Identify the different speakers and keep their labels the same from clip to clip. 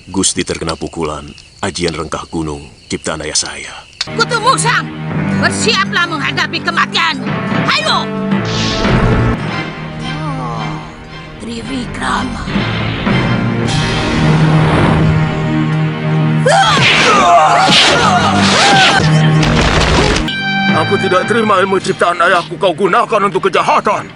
Speaker 1: Gusti terkena pukulan ajian rengkah gunung ciptaan ayah saya.
Speaker 2: Kutu Musang, bersiaplah menghadapi kematian. Hayo! Oh, Trivikrama.
Speaker 1: Aku tidak terima ilmu ciptaan ayahku kau gunakan untuk kejahatan.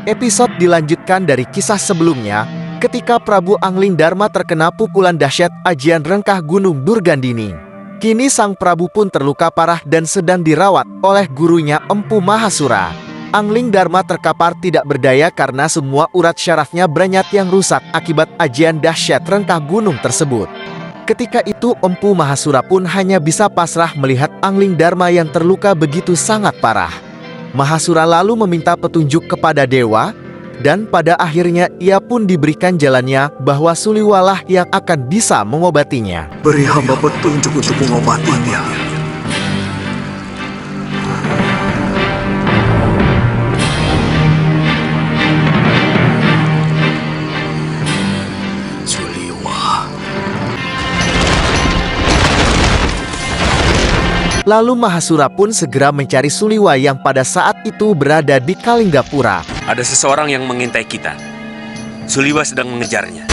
Speaker 3: Episode dilanjutkan dari kisah sebelumnya ketika Prabu Angling Dharma terkena pukulan dahsyat ajian rengkah gunung Durgandini. Kini sang Prabu pun terluka parah dan sedang dirawat oleh gurunya Empu Mahasura. Angling Dharma terkapar tidak berdaya karena semua urat syarafnya berenyat yang rusak akibat ajian dahsyat rengkah gunung tersebut. Ketika itu Empu Mahasura pun hanya bisa pasrah melihat Angling Dharma yang terluka begitu sangat parah. Mahasura lalu meminta petunjuk kepada dewa, dan pada akhirnya ia pun diberikan jalannya bahwa Suliwalah yang akan bisa mengobatinya.
Speaker 4: Beri hamba petunjuk untuk mengobatinya.
Speaker 1: Suliwa.
Speaker 3: Lalu Mahasura pun segera mencari Suliwa yang pada saat itu berada di Kalinggapura.
Speaker 5: Ada seseorang yang mengintai kita. Suliwa sedang mengejarnya.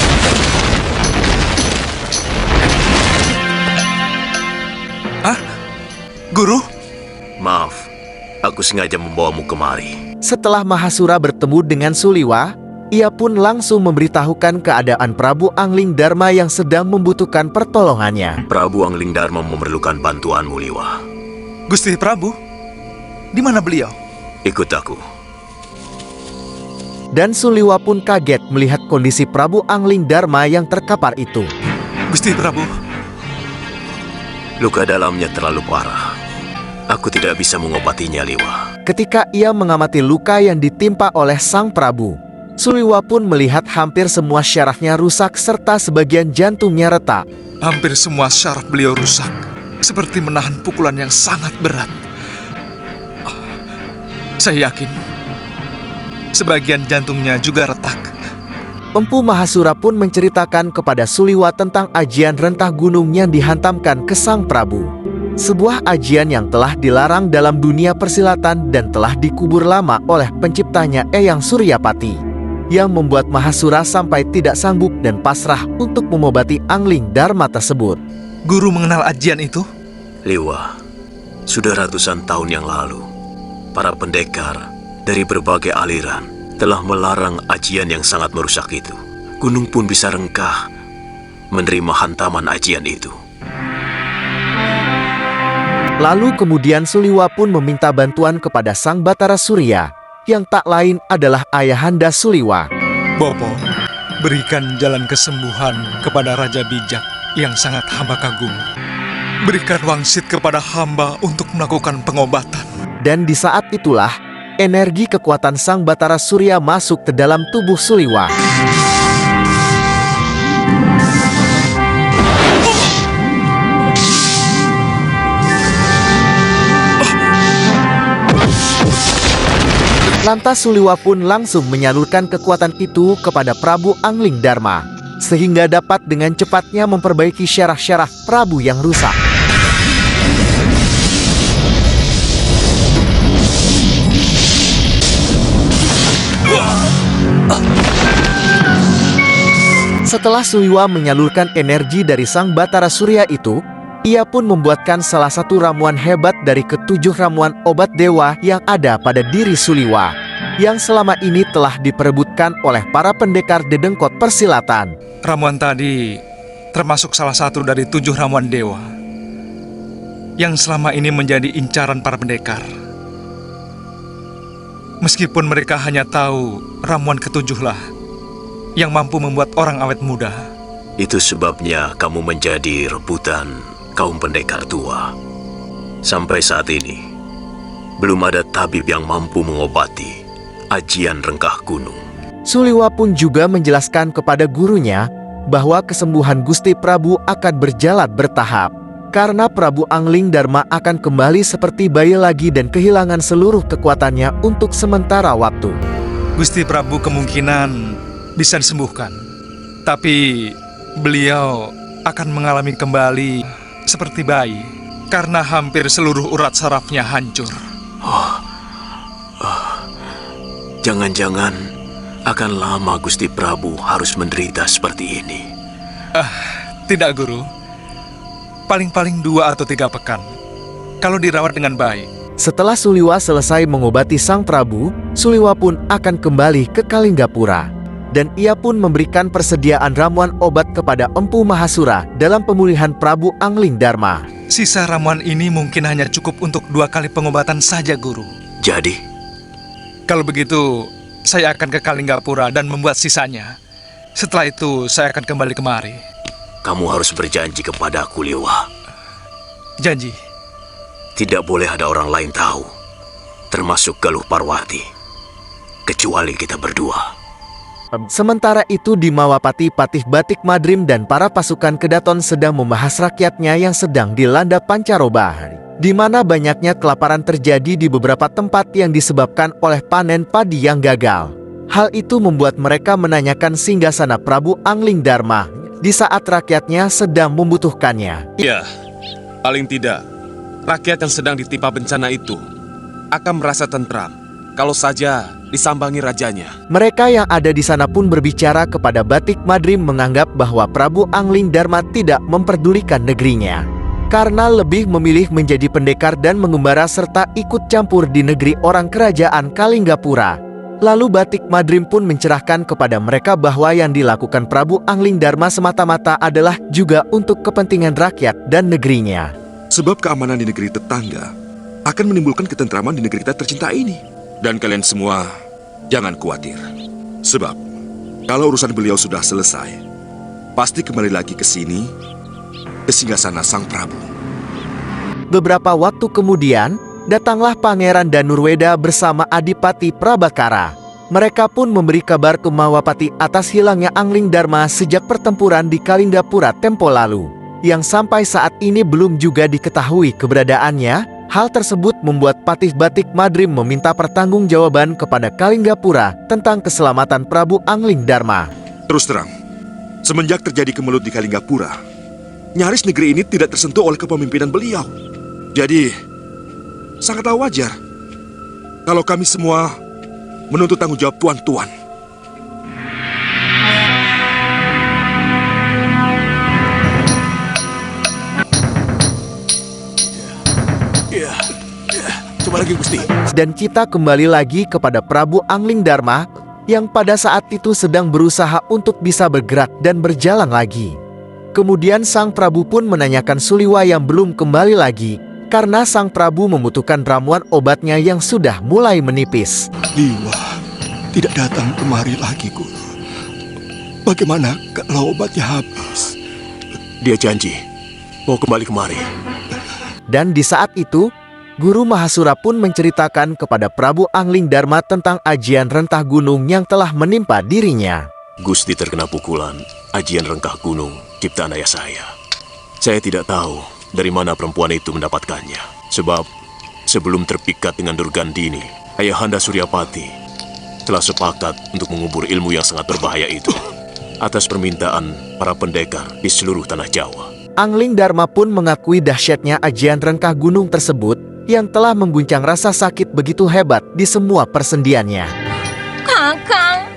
Speaker 4: Hah? Guru?
Speaker 1: Maaf, aku sengaja membawamu kemari.
Speaker 3: Setelah Mahasura bertemu dengan Suliwa, ia pun langsung memberitahukan keadaan Prabu Angling Dharma yang sedang membutuhkan pertolongannya.
Speaker 1: Prabu Angling Dharma memerlukan bantuanmu, Liwa.
Speaker 4: Gusti Prabu? Di mana beliau?
Speaker 1: Ikut aku.
Speaker 3: Dan Suliwa pun kaget melihat kondisi Prabu Angling Dharma yang terkapar itu.
Speaker 4: Gusti Prabu?
Speaker 1: Luka dalamnya terlalu parah. Aku tidak bisa mengobatinya, Liwa.
Speaker 3: Ketika ia mengamati luka yang ditimpa oleh sang Prabu, Suliwa pun melihat hampir semua syarafnya rusak serta sebagian jantungnya retak.
Speaker 4: Hampir semua syaraf beliau rusak, seperti menahan pukulan yang sangat berat. Saya yakin sebagian jantungnya juga retak.
Speaker 3: Empu Mahasura pun menceritakan kepada Suliwa tentang ajian rentah gunung yang dihantamkan ke sang Prabu. Sebuah ajian yang telah dilarang dalam dunia persilatan dan telah dikubur lama oleh penciptanya Eyang Suryapati, yang membuat Mahasura sampai tidak sanggup dan pasrah untuk mengobati Angling Dharma tersebut.
Speaker 4: Guru mengenal ajian itu?
Speaker 1: Liwa, sudah ratusan tahun yang lalu, para pendekar dari berbagai aliran telah melarang ajian yang sangat merusak itu. Gunung pun bisa rengkah menerima hantaman ajian itu.
Speaker 3: Lalu kemudian Suliwa pun meminta bantuan kepada Sang Batara Surya, yang tak lain adalah ayahanda Suliwa.
Speaker 4: Bopo, berikan jalan kesembuhan kepada Raja Bijak yang sangat hamba kagum. Berikan wangsit kepada hamba untuk melakukan pengobatan.
Speaker 3: Dan di saat itulah, energi kekuatan Sang Batara Surya masuk ke dalam tubuh Suliwa. Lantas Suliwa pun langsung menyalurkan kekuatan itu kepada Prabu Angling Dharma, sehingga dapat dengan cepatnya memperbaiki syaraf-syaraf Prabu yang rusak. Setelah Suliwa menyalurkan energi dari Sang Batara Surya itu, ia pun membuatkan salah satu ramuan hebat dari ketujuh ramuan obat dewa yang ada pada diri Suliwa, yang selama ini telah diperebutkan oleh para pendekar dedengkot persilatan.
Speaker 4: Ramuan tadi termasuk salah satu dari 7 ramuan dewa yang selama ini menjadi incaran para pendekar. Meskipun mereka hanya tahu ramuan ketujuhlah yang mampu membuat orang awet muda.
Speaker 1: Itu sebabnya kamu menjadi rebutan kaum pendekar tua. Sampai saat ini, belum ada tabib yang mampu mengobati ajian rengkah gunung.
Speaker 3: Suliwa pun juga menjelaskan kepada gurunya bahwa kesembuhan Gusti Prabu akan berjalan bertahap, karena Prabu Angling Dharma akan kembali seperti bayi lagi dan kehilangan seluruh kekuatannya untuk sementara waktu.
Speaker 4: Gusti Prabu kemungkinan bisa disembuhkan, tapi beliau akan mengalami kembali seperti bayi karena hampir seluruh urat sarafnya hancur.
Speaker 1: Jangan-jangan akan lama Gusti Prabu harus menderita seperti ini.
Speaker 4: Tidak, Guru. Paling-paling 2 atau 3 pekan kalau dirawat dengan baik.
Speaker 3: Setelah Suliwa selesai mengobati Sang Prabu, Suliwa pun akan kembali ke Kalinggapura. Dan ia pun memberikan persediaan ramuan obat kepada Empu Mahasura dalam pemulihan Prabu Angling Darma.
Speaker 4: Sisa ramuan ini mungkin hanya cukup untuk 2 kali pengobatan saja, Guru.
Speaker 1: Jadi,
Speaker 4: Kalau begitu, saya akan ke Kalinggapura dan membuat sisanya. Setelah itu, saya akan kembali kemari.
Speaker 1: kamu harus berjanji kepadaku, Liwa.
Speaker 4: Janji.
Speaker 1: Tidak boleh ada orang lain tahu, termasuk Galuh Parwati, kecuali kita berdua.
Speaker 3: Sementara itu di Mawapati, Patih Batik Madrim dan para pasukan Kedaton sedang membahas rakyatnya yang sedang dilanda pancaroba, di mana banyaknya kelaparan terjadi di beberapa tempat yang disebabkan oleh panen padi yang gagal. Hal itu membuat mereka menanyakan singgasana Prabu Angling Darma di saat rakyatnya sedang membutuhkannya.
Speaker 6: Iya, paling tidak, rakyat yang sedang ditimpa bencana itu akan merasa tentram kalau saja disambangi rajanya.
Speaker 3: Mereka yang ada di sana pun berbicara kepada Batik Madrim menganggap bahwa Prabu Angling Darma tidak memperdulikan negerinya, karena lebih memilih menjadi pendekar dan mengembara serta ikut campur di negeri orang kerajaan Kalinggapura. Lalu Batik Madrim pun mencerahkan kepada mereka bahwa yang dilakukan Prabu Angling Darma semata-mata adalah juga untuk kepentingan rakyat dan negerinya.
Speaker 7: Sebab keamanan di negeri tetangga akan menimbulkan ketentraman di negeri kita tercinta ini. Dan kalian semua jangan khawatir. Sebab kalau urusan beliau sudah selesai, pasti kembali lagi ke sini, ke singgasana Sang Prabu.
Speaker 3: Beberapa waktu kemudian, datanglah Pangeran Danurweda bersama Adipati Prabakara. Mereka pun memberi kabar ke Mawapati atas hilangnya Angling Darma sejak pertempuran di Kalinggapura tempo lalu, yang sampai saat ini belum juga diketahui keberadaannya. Hal tersebut membuat Patih Batik Madrim meminta pertanggungjawaban kepada Kalinggapura tentang keselamatan Prabu Angling Darma.
Speaker 7: Terus terang, semenjak terjadi kemelut di Kalinggapura, nyaris negeri ini tidak tersentuh oleh kepemimpinan beliau. Jadi, sangatlah wajar kalau kami semua menuntut tanggung jawab tuan-tuan.
Speaker 1: Coba lagi, Gusti.
Speaker 3: Dan kita kembali lagi kepada Prabu Angling Darma yang pada saat itu sedang berusaha untuk bisa bergerak dan berjalan lagi. Kemudian Sang Prabu pun menanyakan Suliwa yang belum kembali lagi, karena Sang Prabu membutuhkan ramuan obatnya yang sudah mulai menipis.
Speaker 8: Liwa tidak datang kemari lagi, Guru. Bagaimana kalau obatnya habis?
Speaker 1: Dia janji mau kembali kemari.
Speaker 3: Dan di saat itu, Guru Mahasura pun menceritakan kepada Prabu Angling Darma tentang ajian rentah gunung yang telah menimpa dirinya.
Speaker 1: Gusti terkena pukulan ajian rengkah gunung ciptaan ayah saya. Saya tidak tahu dari mana perempuan itu mendapatkannya. Sebab sebelum terpikat dengan Durgandini, Ayahanda Suryapati telah sepakat untuk mengubur ilmu yang sangat berbahaya itu atas permintaan para pendekar di seluruh tanah Jawa.
Speaker 3: Angling Darma pun mengakui dahsyatnya ajian rengkah gunung tersebut yang telah mengguncang rasa sakit begitu hebat di semua persendiannya.
Speaker 9: Kakang,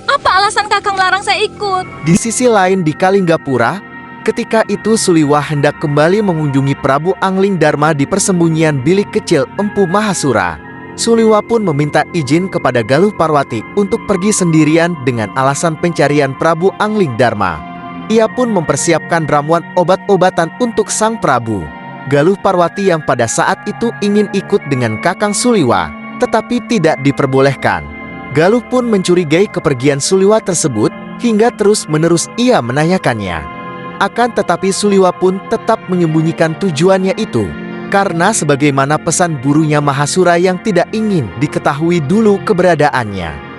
Speaker 9: apa alasan Kakang larang saya ikut?
Speaker 3: Di sisi lain di Kalinggapura, ketika itu Suliwa hendak kembali mengunjungi Prabu Angling Darma di persembunyian bilik kecil Empu Mahasura. Suliwa pun meminta izin kepada Galuh Parwati untuk pergi sendirian dengan alasan pencarian Prabu Angling Darma. Ia pun mempersiapkan ramuan obat-obatan untuk Sang Prabu. Galuh Parwati yang pada saat itu ingin ikut dengan Kakang Suliwa, tetapi tidak diperbolehkan. Galuh pun mencurigai kepergian Suliwa tersebut, hingga terus-menerus ia menanyakannya. Akan tetapi Suliwa pun tetap menyembunyikan tujuannya itu, karena sebagaimana pesan gurunya Mahasura yang tidak ingin diketahui dulu keberadaannya.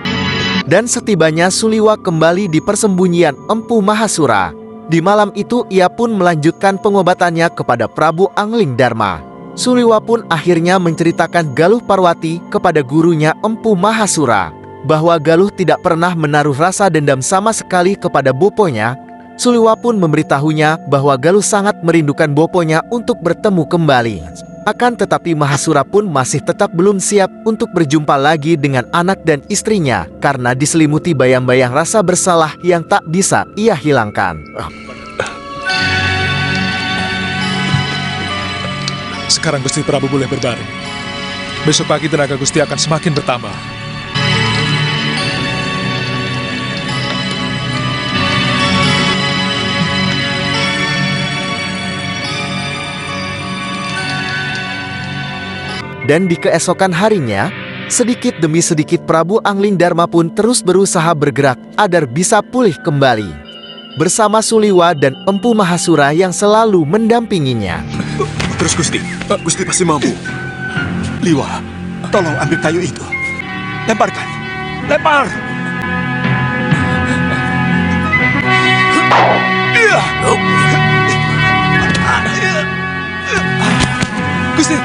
Speaker 3: Dan setibanya Suliwa kembali di persembunyian Empu Mahasura, di malam itu ia pun melanjutkan pengobatannya kepada Prabu Angling Darma. Suliwa pun akhirnya menceritakan Galuh Parwati kepada gurunya Empu Mahasura, bahwa Galuh tidak pernah menaruh rasa dendam sama sekali kepada boponya, Suliwa pun memberitahunya bahwa Galuh sangat merindukan boponya untuk bertemu kembali. Akan tetapi Mahasura pun masih tetap belum siap untuk berjumpa lagi dengan anak dan istrinya karena diselimuti bayang-bayang rasa bersalah yang tak bisa ia hilangkan.
Speaker 4: Sekarang Gusti Prabu boleh berbaring. Besok pagi tenaga Gusti akan semakin bertambah.
Speaker 3: Dan di keesokan harinya, sedikit demi sedikit Prabu Anglingdarma pun terus berusaha bergerak agar bisa pulih kembali. Bersama Suliwa dan Empu Mahasura yang selalu mendampinginya.
Speaker 8: Terus Gusti, Gusti pasti mampu. Liwa, tolong ambil kayu itu. Lemparkan. Lempar!
Speaker 4: Gusti!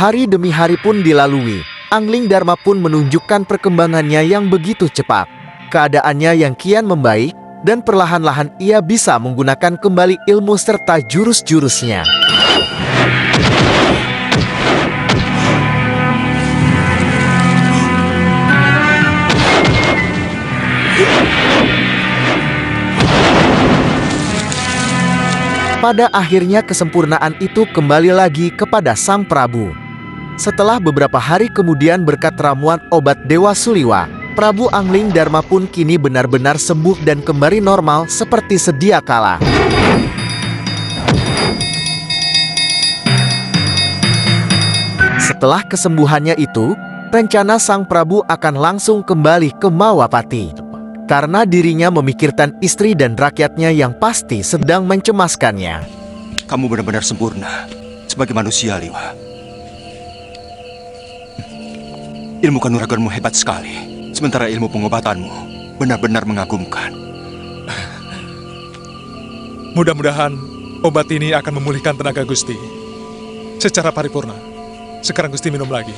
Speaker 3: Hari demi hari pun dilalui. Anglingdarma pun menunjukkan perkembangannya yang begitu cepat. Keadaannya yang kian membaik, dan perlahan-lahan ia bisa menggunakan kembali ilmu serta jurus-jurusnya. Pada akhirnya kesempurnaan itu kembali lagi kepada Sang Prabu. Setelah beberapa hari kemudian berkat ramuan obat Dewa Suliwa, Prabu Anglingdarma pun kini benar-benar sembuh dan kembali normal seperti sedia kala. Setelah kesembuhannya itu, rencana Sang Prabu akan langsung kembali ke Mawapati. Karena dirinya memikirkan istri dan rakyatnya yang pasti sedang mencemaskannya.
Speaker 8: Kamu benar-benar sempurna sebagai manusia, Liwa. Ilmu kanuraganmu hebat sekali, sementara ilmu pengobatanmu benar-benar mengagumkan.
Speaker 4: Mudah-mudahan obat ini akan memulihkan tenaga Gusti secara paripurna. Sekarang Gusti minum lagi.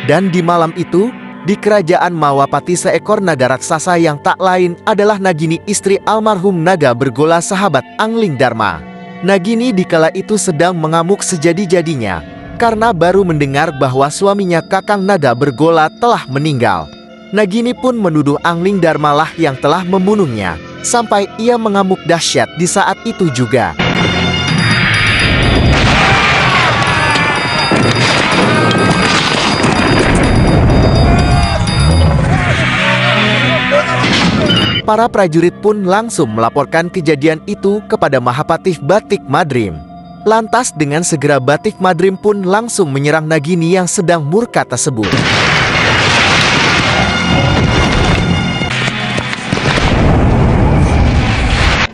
Speaker 3: Dan di malam itu, di kerajaan Mawapati seekor naga raksasa yang tak lain adalah Nagini, istri almarhum Naga Bergola sahabat Anglingdarma. Nagini dikala itu sedang mengamuk sejadi-jadinya karena baru mendengar bahwa suaminya Kakang Naga Bergola telah meninggal. Nagini pun menuduh Anglingdarma lah yang telah membunuhnya, sampai ia mengamuk dahsyat di saat itu juga. Para prajurit pun langsung melaporkan kejadian itu kepada Mahapatih Batik Madrim. Lantas dengan segera Batik Madrim pun langsung menyerang Nagini yang sedang murka tersebut.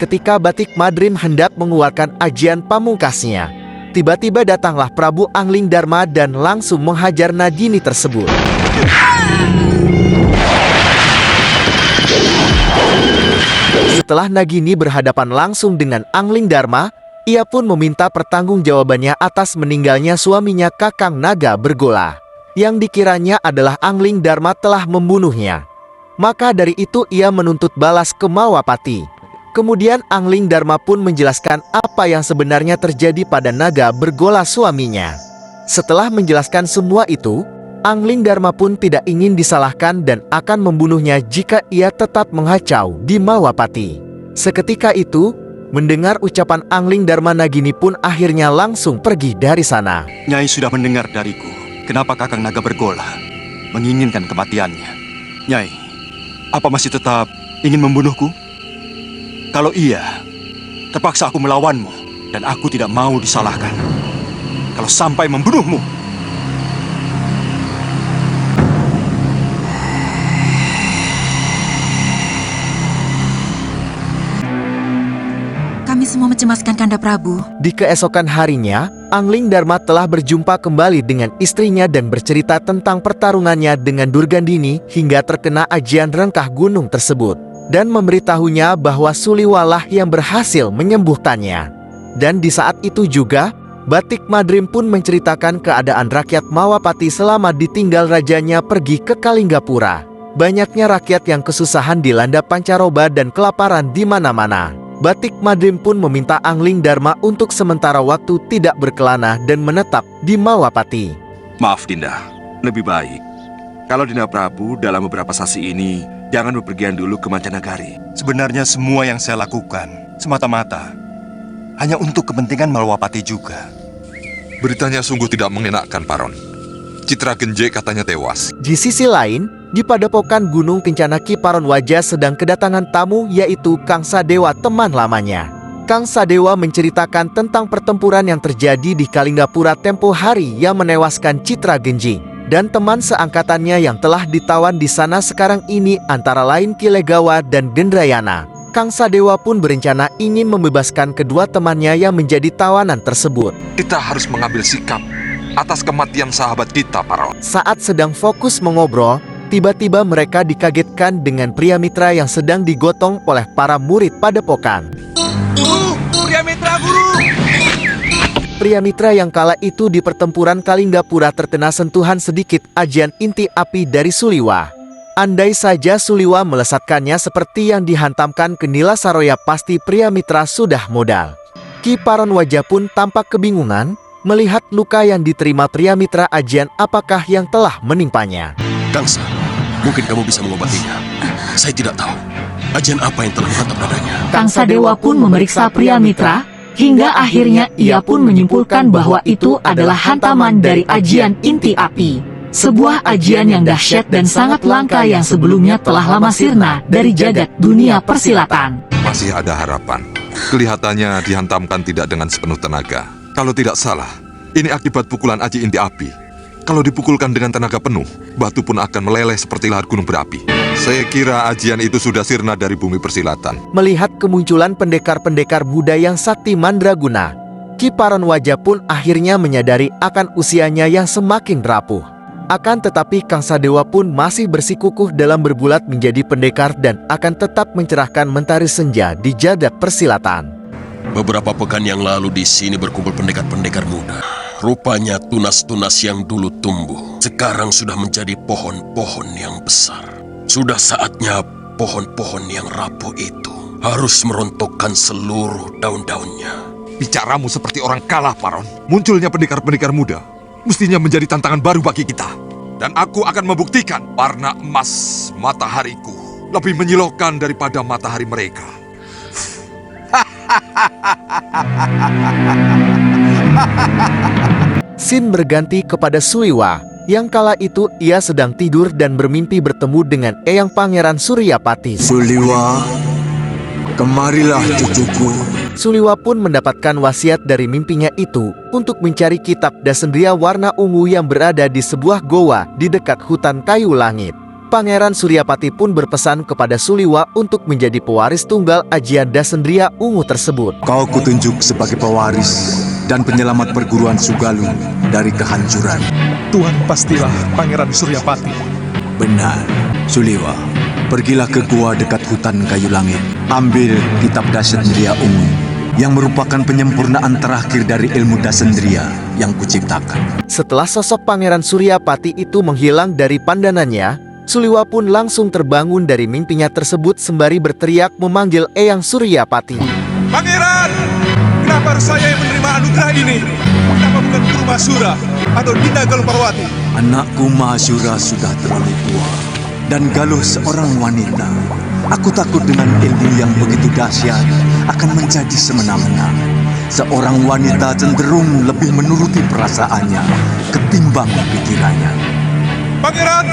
Speaker 3: Ketika Batik Madrim hendak mengeluarkan ajian pamungkasnya, tiba-tiba datanglah Prabu Anglingdarma dan langsung menghajar Nagini tersebut. Setelah Nagini berhadapan langsung dengan Anglingdarma, ia pun meminta pertanggungjawabannya atas meninggalnya suaminya Kakang Naga Bergola, yang dikiranya adalah Anglingdarma telah membunuhnya. Maka dari itu ia menuntut balas ke Mawapati. Kemudian Anglingdarma pun menjelaskan apa yang sebenarnya terjadi pada Naga Bergola suaminya. Setelah menjelaskan semua itu, Anglingdarma pun tidak ingin disalahkan dan akan membunuhnya jika ia tetap mengacau di Mawapati. Seketika itu, mendengar ucapan Anglingdarma, Nagini pun akhirnya langsung pergi dari sana.
Speaker 8: Nyai sudah mendengar dariku kenapa Kakang Naga Bergola menginginkan kematiannya. Nyai, apa masih tetap ingin membunuhku? Kalau iya, terpaksa aku melawanmu dan aku tidak mau disalahkan. Kalau sampai membunuhmu,
Speaker 9: Kami semua mencemaskan Kanda Prabu.
Speaker 3: Di keesokan harinya, Anglingdarma telah berjumpa kembali dengan istrinya dan bercerita tentang pertarungannya dengan Durgandini hingga terkena ajian rengkah gunung tersebut, dan memberitahunya bahwa Suliwalah yang berhasil menyembuhkannya. Dan di saat itu juga, Batik Madrim pun menceritakan keadaan rakyat Mawapati selama ditinggal rajanya pergi ke Kalinggapura. Banyaknya rakyat yang kesusahan dilanda pancaroba dan kelaparan di mana-mana. Batik Madrim pun meminta Angling Dharma untuk sementara waktu tidak berkelana dan menetap di Mawapati.
Speaker 7: Maaf Dinda, lebih baik kalau Dinda Prabu dalam beberapa sasi ini jangan bepergian dulu ke Mancanagari.
Speaker 8: Sebenarnya semua yang saya lakukan semata-mata hanya untuk kepentingan Malwapati juga.
Speaker 10: Beritanya sungguh tidak mengenakkan, Paron. Citra Genje katanya tewas.
Speaker 3: Di sisi lain, di padepokan Gunung Kencana Ki Paron Waja sedang kedatangan tamu yaitu Kang Sadewa, teman lamanya. Kang Sadewa menceritakan tentang pertempuran yang terjadi di Kalinggapura tempo hari yang menewaskan Citra Genji dan teman seangkatannya yang telah ditawan di sana sekarang ini antara lain Ki Legawa dan Gendrayana. Kang Sadewa pun berencana ingin membebaskan kedua temannya yang menjadi tawanan tersebut.
Speaker 10: Kita harus mengambil sikap atas kematian sahabat kita, Paron.
Speaker 3: Saat sedang fokus mengobrol, tiba-tiba mereka dikagetkan dengan pria mitra yang sedang digotong oleh para murid padepokan.
Speaker 4: Pria Mitra Guru!
Speaker 3: Pria mitra yang kala itu di pertempuran Kalinggapura terkena sentuhan sedikit ajian inti api dari Suliwa. Andai saja Suliwa melesatkannya seperti yang dihantamkan ke Nila Saroya, pasti pria mitra sudah modal. Ki Paron Waja pun tampak kebingungan melihat luka yang diterima pria mitra ajian apakah yang telah menimpanya.
Speaker 1: Kangsa, mungkin kamu bisa mengobatinya. Saya tidak tahu ajian apa yang telah dihantam padanya.
Speaker 9: Kang Sadewa pun memeriksa pria mitra, hingga akhirnya ia pun menyimpulkan bahwa itu adalah hantaman dari ajian inti api. Sebuah ajian yang dahsyat dan sangat langka yang sebelumnya telah lama sirna dari jagat dunia persilatan.
Speaker 10: Masih ada harapan. Kelihatannya dihantamkan tidak dengan sepenuh tenaga. Kalau tidak salah, ini akibat pukulan aji inti api. Kalau dipukulkan dengan tenaga penuh, batu pun akan meleleh seperti lahar gunung berapi. Saya kira ajian itu sudah sirna dari bumi persilatan.
Speaker 3: Melihat kemunculan pendekar-pendekar Buddha yang sakti mandraguna, Ki Paron Waja pun akhirnya menyadari akan usianya yang semakin rapuh. Akan tetapi Kang Sadewa pun masih bersikukuh dalam berbulat menjadi pendekar dan akan tetap mencerahkan mentari senja di jagat persilatan.
Speaker 1: Beberapa pekan yang lalu di sini berkumpul pendekar-pendekar muda. Rupanya tunas-tunas yang dulu tumbuh sekarang sudah menjadi pohon-pohon yang besar. Sudah saatnya pohon-pohon yang rapuh itu harus merontokkan seluruh daun-daunnya.
Speaker 10: Bicaramu seperti orang kalah, Paron. Munculnya pendekar-pendekar muda mestinya menjadi tantangan baru bagi kita. Dan aku akan membuktikan warna emas matahariku lebih menyilaukan daripada matahari mereka.
Speaker 3: Sin berganti kepada Suliwa, yang kala itu ia sedang tidur dan bermimpi bertemu dengan Eyang Pangeran Suryapati.
Speaker 11: Suliwa, kemarilah cucuku.
Speaker 3: Suliwa pun mendapatkan wasiat dari mimpinya itu untuk mencari kitab Dasendria warna ungu yang berada di sebuah goa di dekat hutan kayu langit. Pangeran Suryapati pun berpesan kepada Suliwa untuk menjadi pewaris tunggal ajian Dasendria ungu tersebut.
Speaker 11: Kau kutunjuk sebagai pewaris dan penyelamat perguruan Sugalu dari kehancuran.
Speaker 4: Tuhan pastilah Pangeran Suryapati.
Speaker 11: Benar, Suliwa. Pergilah ke gua dekat hutan kayu langit. Ambil kitab Dasendria ungu yang merupakan penyempurnaan terakhir dari ilmu Dasendria yang kuciptakan.
Speaker 3: Setelah sosok Pangeran Suryapati itu menghilang dari pandangannya, Suliwa pun langsung terbangun dari mimpinya tersebut sembari berteriak memanggil Eyang Suryapati.
Speaker 4: Pangeran! Kenapa harus saya yang menerima anugerah ini? Kenapa bukan Guru Mahasura atau Dinda Galuh Parwati?
Speaker 11: Anakku Mahasura sudah terlalu tua dan Galuh seorang wanita. Aku takut dengan ilmu yang begitu dahsyat akan menjadi semena-mena. Seorang wanita cenderung lebih menuruti perasaannya ketimbang pikirannya.
Speaker 4: Pangeran!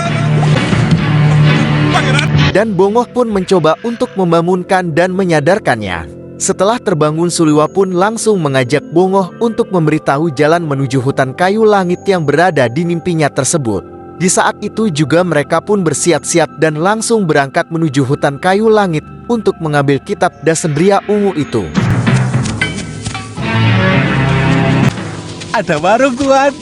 Speaker 4: Pangeran!
Speaker 3: Dan Bongoh pun mencoba untuk membangunkan dan menyadarkannya. Setelah terbangun, Suliwa pun langsung mengajak Bongoh untuk memberitahu jalan menuju hutan kayu langit yang berada di mimpinya tersebut. Di saat itu juga mereka pun bersiap-siap dan langsung berangkat menuju hutan kayu langit untuk mengambil kitab Dasendria ungu itu.
Speaker 12: Ada warung Tuan.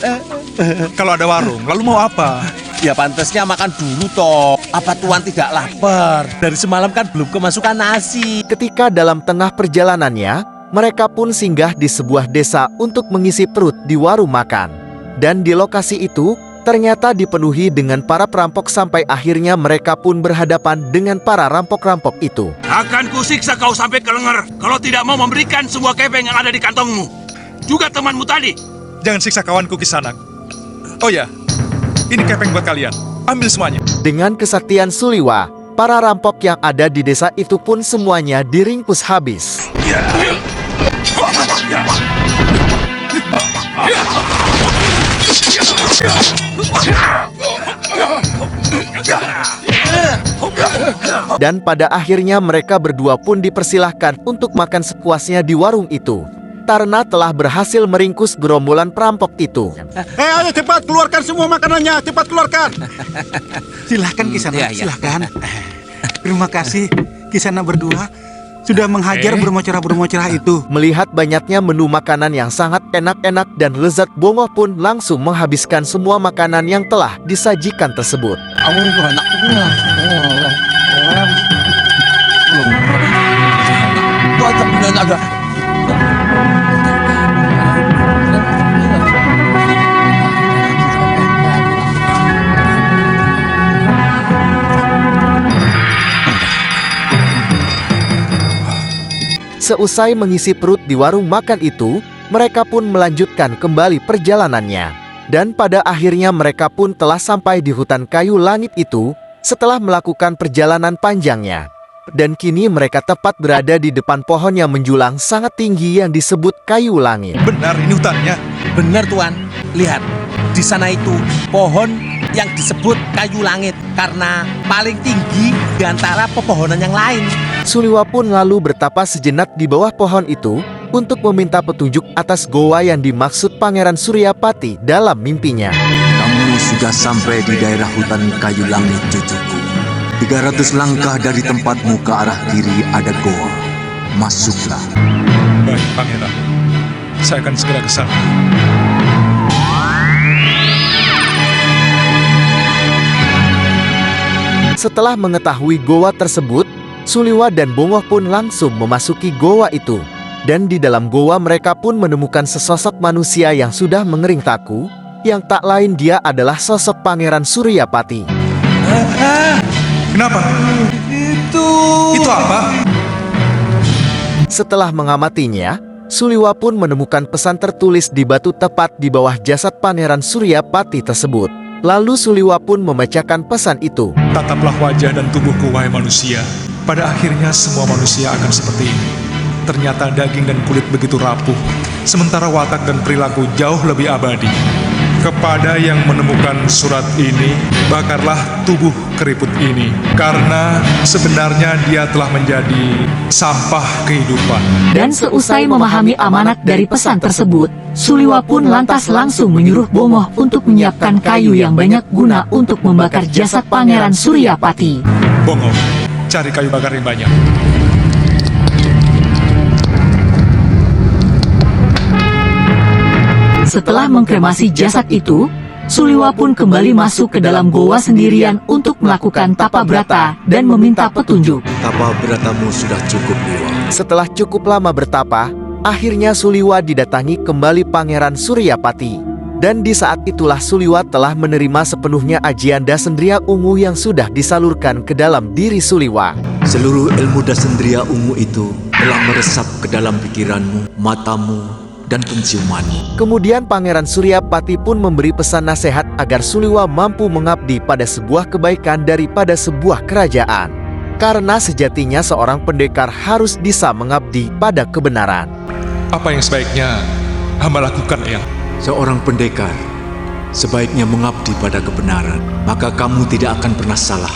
Speaker 4: Kalau ada warung, lalu mau apa?
Speaker 12: Ya pantasnya makan dulu toh. Apa Tuan tidak lapar? Dari semalam kan belum kemasukan nasi.
Speaker 3: Ketika dalam tengah perjalanannya, mereka pun singgah di sebuah desa untuk mengisi perut di warung makan. Dan di lokasi itu, ternyata dipenuhi dengan para perampok sampai akhirnya mereka pun berhadapan dengan para rampok-rampok itu.
Speaker 13: Akan kusiksa kau sampai ke lenger kalau tidak mau memberikan semua kepeng yang ada di kantongmu. Juga temanmu tadi.
Speaker 4: Jangan siksa kawanku Kisanak. Oh ya, ini kepeng buat kalian. Ambil semuanya.
Speaker 3: Dengan kesaktian Suliwa, para rampok yang ada di desa itu pun semuanya diringkus habis. Dan pada akhirnya mereka berdua pun dipersilahkan untuk makan sepuasnya di warung itu, karena telah berhasil meringkus gerombolan perampok itu.
Speaker 12: Ayo cepat keluarkan semua makanannya, cepat keluarkan.
Speaker 11: Silahkan Kisanak, silahkan. Terima kasih Kisanak berdua sudah menghajar bermocerah-bermocerah itu.
Speaker 3: Melihat banyaknya menu makanan yang sangat enak-enak dan lezat, Bongoh pun langsung menghabiskan semua makanan yang telah disajikan tersebut. Seusai mengisi perut di warung makan itu, mereka pun melanjutkan kembali perjalanannya. Dan pada akhirnya mereka pun telah sampai di hutan kayu langit itu, setelah melakukan perjalanan panjangnya. Dan kini mereka tepat berada di depan pohon yang menjulang sangat tinggi yang disebut kayu langit.
Speaker 4: Benar, ini hutannya.
Speaker 12: Benar Tuan, lihat di sana itu pohon yang disebut kayu langit karena paling tinggi di antara pepohonan yang lain.
Speaker 3: Suliwa pun lalu bertapa sejenak di bawah pohon itu untuk meminta petunjuk atas goa yang dimaksud Pangeran Suryapati dalam mimpinya.
Speaker 11: Kamu sudah sampai di daerah hutan kayu langit, cucuku. 300 langkah dari tempatmu ke arah kiri ada goa. Masuklah.
Speaker 4: Baik, Pangeran. Saya akan segera ke sana.
Speaker 3: Setelah mengetahui goa tersebut, Suliwa dan Bongoh pun langsung memasuki goa itu. Dan di dalam goa mereka pun menemukan sesosok manusia yang sudah mengering kaku, yang tak lain dia adalah sosok Pangeran Suryapati.
Speaker 4: Kenapa? Itu apa?
Speaker 3: Setelah mengamatinya, Suliwa pun menemukan pesan tertulis di batu tepat di bawah jasad Pangeran Suryapati tersebut. Lalu Suliwa pun membacakan pesan itu.
Speaker 4: Tataplah wajah dan tubuhku, wahai manusia. Pada akhirnya semua manusia akan seperti ini. Ternyata daging dan kulit begitu rapuh, sementara watak dan perilaku jauh lebih abadi. Kepada yang menemukan surat ini, bakarlah tubuh keriput ini, karena sebenarnya dia telah menjadi sampah kehidupan.
Speaker 9: Dan seusai memahami amanat dari pesan tersebut, Suliwa pun lantas langsung menyuruh Bongoh untuk menyiapkan kayu yang banyak guna untuk membakar jasad Pangeran Suryapati.
Speaker 4: Bongoh, cari kayu bakar yang banyak.
Speaker 9: Setelah mengkremasi jasad itu, Suliwa pun kembali masuk ke dalam goa sendirian untuk melakukan tapa brata dan meminta petunjuk.
Speaker 11: Tapa bratamu sudah cukup, Liwa.
Speaker 3: Setelah cukup lama bertapa, akhirnya Suliwa didatangi kembali Pangeran Suryapati. Dan di saat itulah Suliwa telah menerima sepenuhnya ajian Dasendria Ungu yang sudah disalurkan ke dalam diri Suliwa.
Speaker 11: Seluruh ilmu Dasendria Ungu itu telah meresap ke dalam pikiranmu, matamu, dan penciumanmu.
Speaker 3: Kemudian Pangeran Suryapati pun memberi pesan nasihat agar Suliwa mampu mengabdi pada sebuah kebaikan daripada sebuah kerajaan. Karena sejatinya seorang pendekar harus bisa mengabdi pada kebenaran.
Speaker 4: Apa yang sebaiknya hamba lakukan, Eyang?
Speaker 11: Seorang pendekar sebaiknya mengabdi pada kebenaran, maka kamu tidak akan pernah salah.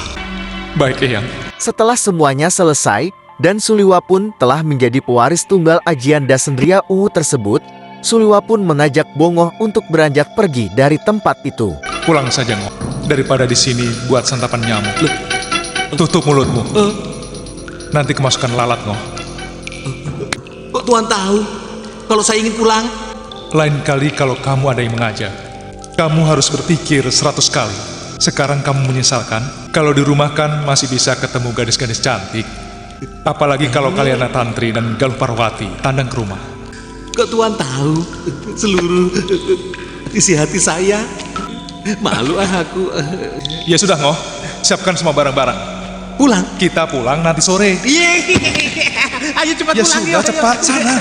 Speaker 4: Baik, Eyang.
Speaker 3: Setelah semuanya selesai, dan Suliwa pun telah menjadi pewaris tunggal ajian Dasendria Ungu tersebut, Suliwa pun mengajak Bongoh untuk beranjak pergi dari tempat itu.
Speaker 4: Pulang saja, Ngoh. Daripada di sini buat santapan nyamuk. Tutup mulutmu. Nanti kemasukan lalat, Ngoh.
Speaker 12: Kok Tuan tahu kalau saya ingin pulang?
Speaker 4: Lain kali kalau kamu ada yang mengajak, kamu harus berpikir 100 kali. Sekarang kamu menyesalkan kalau di rumah kan masih bisa ketemu gadis-gadis cantik. Apalagi kalau kalian Tantri dan Galuh Parwati tandang ke rumah.
Speaker 12: Kok Tuan tahu seluruh isi hati saya? Malu aku.
Speaker 4: Ya sudah, Ngoh. Siapkan semua barang-barang.
Speaker 12: Pulang?
Speaker 4: Kita pulang nanti sore.
Speaker 12: Ayo cepat
Speaker 4: Ya
Speaker 12: pulang.
Speaker 4: sudah, cepat sana.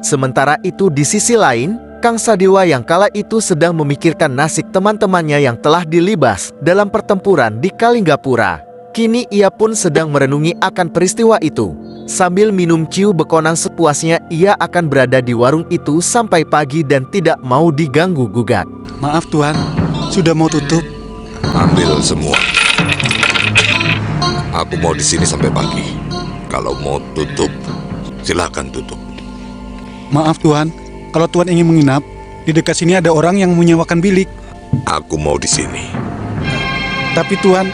Speaker 3: Sementara itu di sisi lain, Kang Sadewa yang kala itu sedang memikirkan nasib teman-temannya yang telah dilibas dalam pertempuran di Kalinggapura. Kini ia pun sedang merenungi akan peristiwa itu. Sambil minum ciu bekonang sepuasnya, ia akan berada di warung itu sampai pagi dan tidak mau diganggu-gugat.
Speaker 11: Maaf Tuan, sudah mau tutup.
Speaker 10: Ambil semua. Aku mau di sini sampai pagi. Kalau mau tutup, silakan tutup.
Speaker 11: Maaf Tuan, kalau Tuan ingin menginap, di dekat sini ada orang yang menyewakan bilik.
Speaker 10: Aku mau di sini.
Speaker 11: Tapi Tuan...